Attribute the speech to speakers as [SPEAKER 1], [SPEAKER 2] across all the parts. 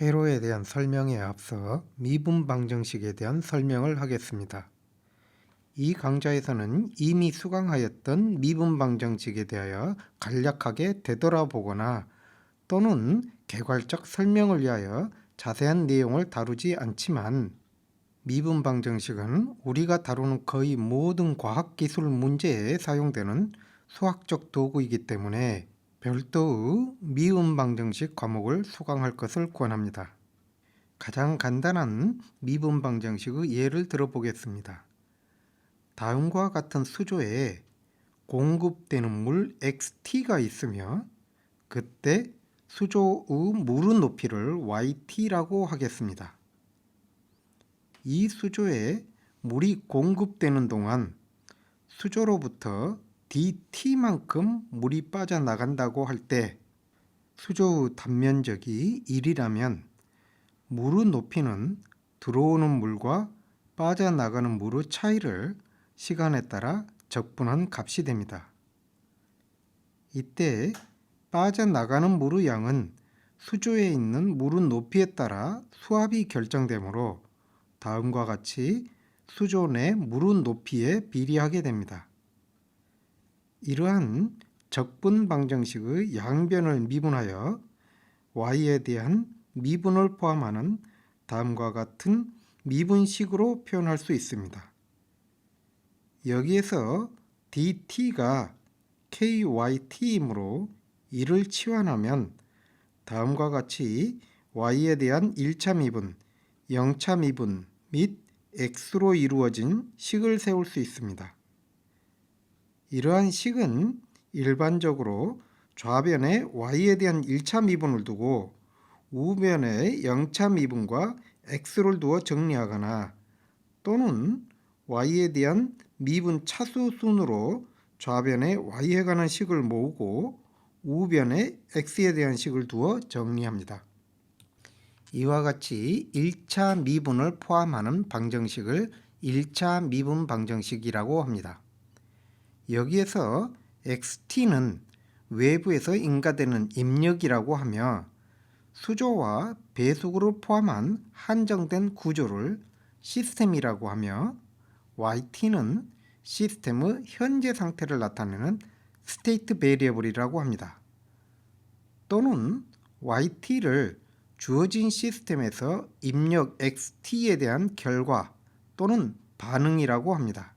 [SPEAKER 1] 회로에 대한 설명에 앞서 미분 방정식에 대한 설명을 하겠습니다. 이 강좌에서는 이미 수강하였던 미분 방정식에 대하여 간략하게 되돌아보거나 또는 개괄적 설명을 위하여 자세한 내용을 다루지 않지만, 미분 방정식은 우리가 다루는 거의 모든 과학기술 문제에 사용되는 수학적 도구이기 때문에 별도의 미분 방정식 과목을 수강할 것을 권합니다. 가장 간단한 미분 방정식의 예를 들어보겠습니다. 다음과 같은 수조에 공급되는 물 XT가 있으며 그때 수조의 물의 높이를 YT라고 하겠습니다. 이 수조에 물이 공급되는 동안 수조로부터 DT만큼 물이 빠져나간다고 할 때 수조의 단면적이 1이라면 물의 높이는 들어오는 물과 빠져나가는 물의 차이를 시간에 따라 적분한 값이 됩니다. 이때 빠져나가는 물의 양은 수조에 있는 물의 높이에 따라 수압이 결정되므로 다음과 같이 수조 내 물의 높이에 비례하게 됩니다. 이러한 적분 방정식의 양변을 미분하여 y에 대한 미분을 포함하는 다음과 같은 미분식으로 표현할 수 있습니다. 여기에서 dt가 kyt이므로 이를 치환하면 다음과 같이 y에 대한 1차 미분, 0차 미분 및 x로 이루어진 식을 세울 수 있습니다. 이러한 식은 일반적으로 좌변에 y에 대한 1차 미분을 두고 우변에 0차 미분과 x를 두어 정리하거나 또는 y에 대한 미분 차수 순으로 좌변에 y에 관한 식을 모으고 우변에 x에 대한 식을 두어 정리합니다. 이와 같이 1차 미분을 포함하는 방정식을 1차 미분 방정식이라고 합니다. 여기에서 XT는 외부에서 인가되는 입력이라고 하며 수조와 배수구를 포함한 한정된 구조를 시스템이라고 하며 YT는 시스템의 현재 상태를 나타내는 스테이트 베리어블이라고 합니다. 또는 YT를 주어진 시스템에서 입력 XT에 대한 결과 또는 반응이라고 합니다.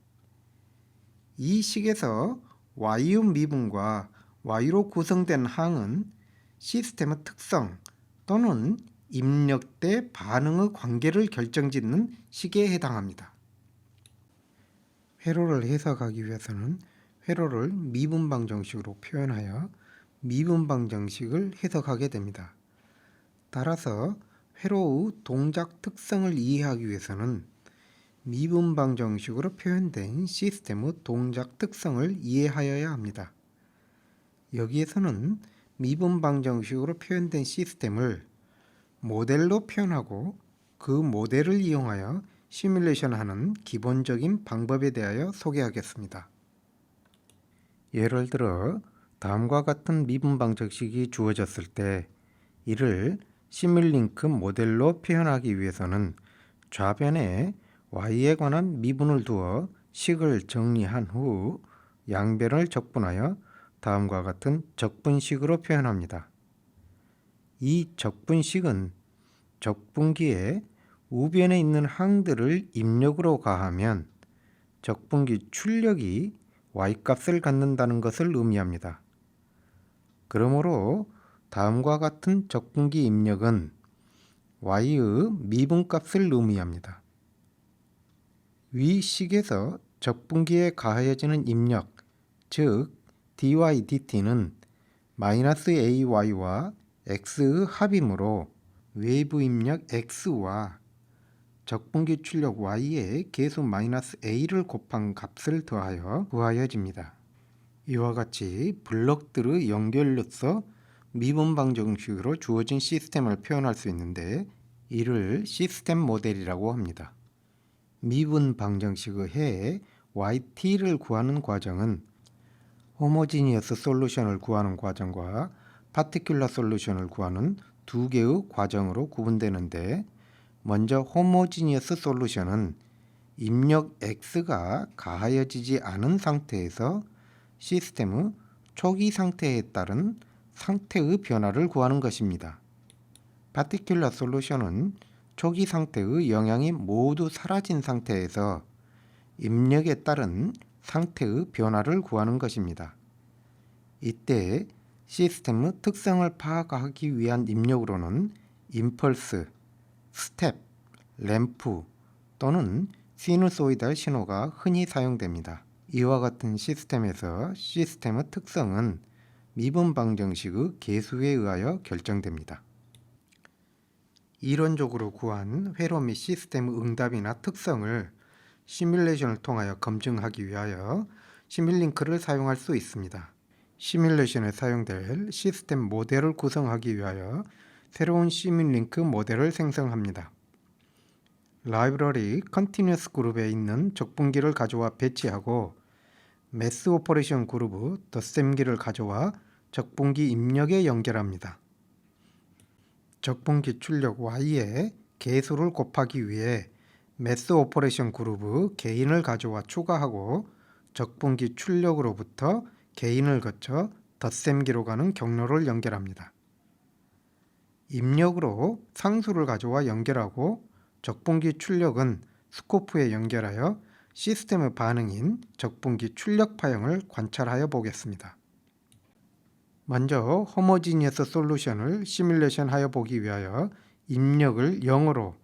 [SPEAKER 1] 이 식에서 Y의 미분과 Y로 구성된 항은 시스템의 특성 또는 입력 때 반응의 관계를 결정짓는 식에 해당합니다. 회로를 해석하기 위해서는 회로를 미분 방정식으로 표현하여 미분 방정식을 해석하게 됩니다. 따라서 회로의 동작 특성을 이해하기 위해서는 미분 방정식으로 표현된 시스템의 동작 특성을 이해하여야 합니다. 여기에서는 미분 방정식으로 표현된 시스템을 모델로 표현하고 그 모델을 이용하여 시뮬레이션하는 기본적인 방법에 대하여 소개하겠습니다. 예를 들어 다음과 같은 미분 방정식이 주어졌을 때 이를 시뮬링크 모델로 표현하기 위해서는 좌변에 y에 관한 미분을 두어 식을 정리한 후 양변을 적분하여 다음과 같은 적분식으로 표현합니다. 이 적분식은 적분기에 우변에 있는 항들을 입력으로 가하면 적분기 출력이 y값을 갖는다는 것을 의미합니다. 그러므로 다음과 같은 적분기 입력은 y의 미분값을 의미합니다. 위 식에서 적분기에 가하여지는 입력, 즉 dy dt는 마이너스 ay와 x의 합이므로 외부 입력 x와 적분기 출력 y에 계수 마이너스 a를 곱한 값을 더하여 구하여집니다. 이와 같이 블록들의 연결로서 미분 방정식으로 주어진 시스템을 표현할 수 있는데 이를 시스템 모델이라고 합니다. 미분 방정식의 해에 yt를 구하는 과정은 호모지니어스 솔루션을 구하는 과정과 파티큘러 솔루션을 구하는 두 개의 과정으로 구분되는데, 먼저 호모지니어스 솔루션은 입력 x가 가하여지지 않은 상태에서 시스템의 초기 상태에 따른 상태의 변화를 구하는 것입니다. 파티큘러 솔루션은 초기 상태의 영향이 모두 사라진 상태에서 입력에 따른 상태의 변화를 구하는 것입니다. 이때 시스템의 특성을 파악하기 위한 입력으로는 임펄스, 스텝, 램프 또는 시누소이달 신호가 흔히 사용됩니다. 이와 같은 시스템에서 시스템의 특성은 미분 방정식의 계수에 의하여 결정됩니다. 이론적으로 구한 회로 및 시스템의 응답이나 특성을 시뮬레이션을 통하여 검증하기 위하여 시뮬링크를 사용할 수 있습니다. 시뮬레이션에 사용될 시스템 모델을 구성하기 위하여 새로운 시뮬링크 모델을 생성합니다. 라이브러리 컨티뉴어스 그룹에 있는 적분기를 가져와 배치하고 매스 오퍼레이션 그룹 덧셈기를 가져와 적분기 입력에 연결합니다. 적분기 출력 y에 계수를 곱하기 위해 매스 오퍼레이션 그룹 개인을 가져와 추가하고 적분기 출력으로부터 개인을 거쳐 덧셈기로 가는 경로를 연결합니다. 입력으로 상수를 가져와 연결하고 적분기 출력은 스코프에 연결하여 시스템의 반응인 적분기 출력 파형을 관찰하여 보겠습니다. 먼저 호모지니어스 솔루션을 시뮬레이션 하여 보기 위하여 입력을 0으로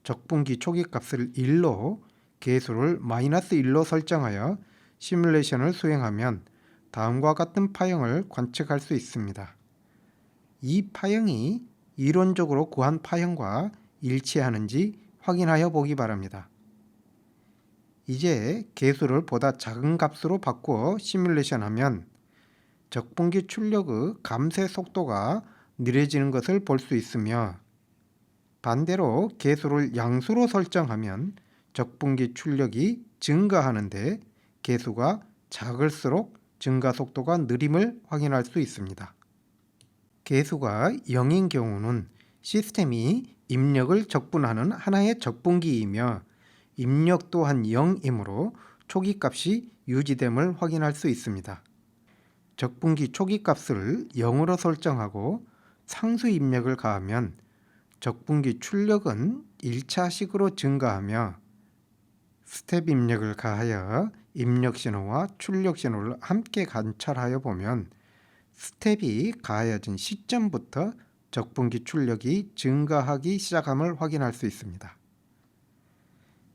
[SPEAKER 1] 적분기 초기 값을 1로 계수를 -1로 설정하여 시뮬레이션을 수행하면 다음과 같은 파형을 관측할 수 있습니다. 이 파형이 이론적으로 구한 파형과 일치하는지 확인하여 보기 바랍니다. 이제 계수를 보다 작은 값으로 바꾸어 시뮬레이션하면 적분기 출력의 감쇄 속도가 느려지는 것을 볼 수 있으며, 반대로 계수를 양수로 설정하면 적분기 출력이 증가하는데 계수가 작을수록 증가 속도가 느림을 확인할 수 있습니다. 계수가 0인 경우는 시스템이 입력을 적분하는 하나의 적분기이며 입력 또한 0이므로 초기 값이 유지됨을 확인할 수 있습니다. 적분기 초기 값을 0으로 설정하고 상수 입력을 가하면 적분기 출력은 1차식으로 증가하며 스텝 입력을 가하여 입력 신호와 출력 신호를 함께 관찰하여 보면 스텝이 가하여진 시점부터 적분기 출력이 증가하기 시작함을 확인할 수 있습니다.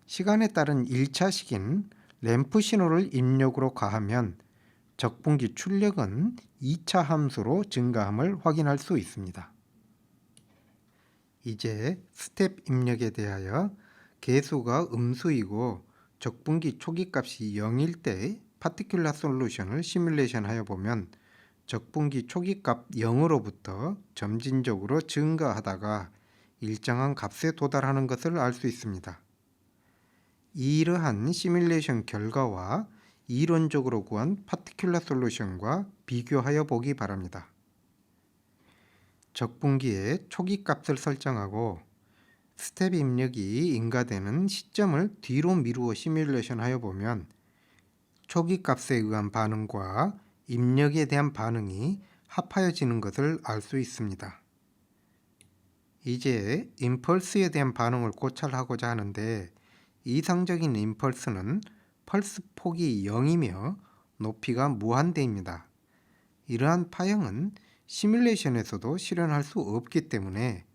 [SPEAKER 1] 시간에 따른 1차식인 램프 신호를 입력으로 가하면 적분기 출력은 2차 함수로 증가함을 확인할 수 있습니다. 이제 스텝 입력에 대하여 계수가 음수이고 적분기 초기 값이 0일 때 파티큘러 솔루션을 시뮬레이션 하여 보면 적분기 초기 값 0으로부터 점진적으로 증가하다가 일정한 값에 도달하는 것을 알 수 있습니다. 이러한 시뮬레이션 결과와 이론적으로 구한 파티큘러 솔루션과 비교하여 보기 바랍니다. 적분기의 초기 값을 설정하고 스텝 입력이 인가되는 시점을 뒤로 미루어 시뮬레이션 하여 보면 초기 값에 의한 반응과 입력에 대한 반응이 합하여지는 것을 알 수 있습니다. 이제 임펄스에 대한 반응을 고찰하고자 하는데, 이상적인 임펄스는 펄스 폭이 0이며 높이가 무한대입니다. 이러한 파형은 시뮬레이션에서도 실현할 수 없기 때문에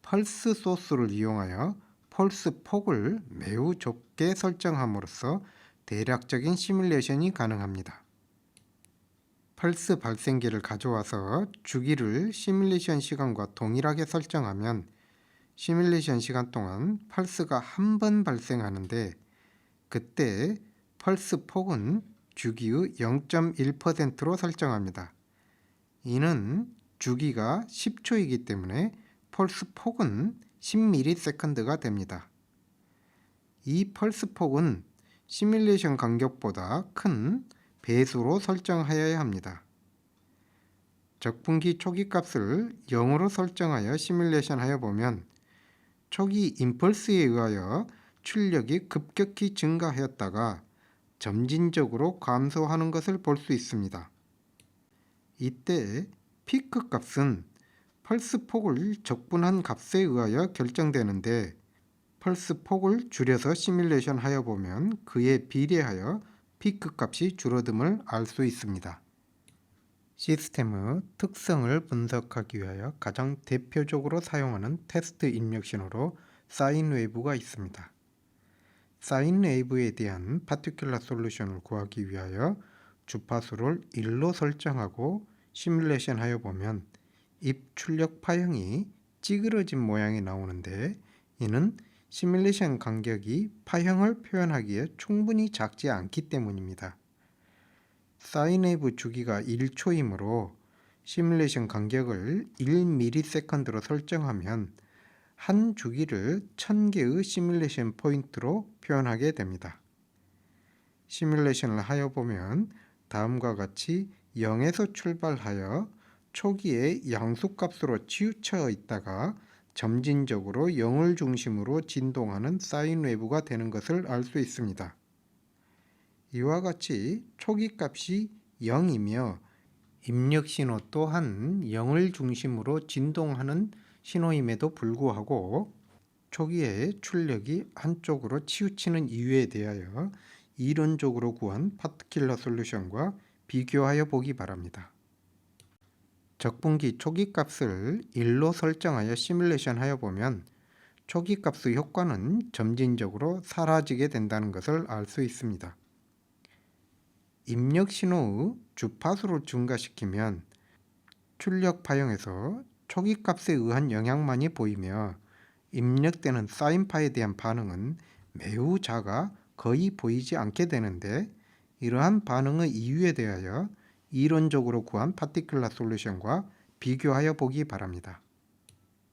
[SPEAKER 1] 펄스 소스를 이용하여 펄스 폭을 매우 좁게 설정함으로써 대략적인 시뮬레이션이 가능합니다. 펄스 발생기를 가져와서 주기를 시뮬레이션 시간과 동일하게 설정하면 시뮬레이션 시간 동안 펄스가 한 번 발생하는데, 그때 펄스 폭은 주기의 0.1%로 설정합니다. 이는 주기가 10초이기 때문에 펄스 폭은 10ms가 됩니다. 이 펄스 폭은 시뮬레이션 간격보다 큰 배수로 설정하여야 합니다. 적분기 초기 값을 0으로 설정하여 시뮬레이션 하여 보면 초기 임펄스에 의하여 출력이 급격히 증가하였다가 점진적으로 감소하는 것을 볼 수 있습니다. 이때 피크 값은 펄스 폭을 적분한 값에 의하여 결정되는데 펄스 폭을 줄여서 시뮬레이션 하여 보면 그에 비례하여 피크 값이 줄어듦을 알 수 있습니다. 시스템의 특성을 분석하기 위하여 가장 대표적으로 사용하는 테스트 입력 신호로 사인 웨이브가 있습니다. 사인 웨이브에 대한 파티큘러 솔루션을 구하기 위하여 주파수를 1로 설정하고 시뮬레이션 하여 보면 입 출력 파형이 찌그러진 모양이 나오는데 이는 시뮬레이션 간격이 파형을 표현하기에 충분히 작지 않기 때문입니다. 사인 웨이브 주기가 1초이므로 시뮬레이션 간격을 1ms로 설정하면 한 주기를 1000개의 시뮬레이션 포인트로 표현하게 됩니다. 시뮬레이션을 하여 보면 다음과 같이 0에서 출발하여 초기에 양수값으로 치우쳐 있다가 점진적으로 0을 중심으로 진동하는 사인 웨이브가 되는 것을 알 수 있습니다. 이와 같이 초기 값이 0이며 입력 신호 또한 0을 중심으로 진동하는 신호임에도 불구하고 초기에 출력이 한쪽으로 치우치는 이유에 대하여 이론적으로 구한 파티큘러 솔루션과 비교하여 보기 바랍니다. 적분기 초기 값을 1로 설정하여 시뮬레이션 하여 보면 초기 값의 효과는 점진적으로 사라지게 된다는 것을 알 수 있습니다. 입력 신호의 주파수를 증가시키면 출력 파형에서 초기 값에 의한 영향만이 보이며 입력되는 사인파에 대한 반응은 매우 작아 거의 보이지 않게 되는데 이러한 반응의 이유에 대하여 이론적으로 구한 파티큘러 솔루션과 비교하여 보기 바랍니다.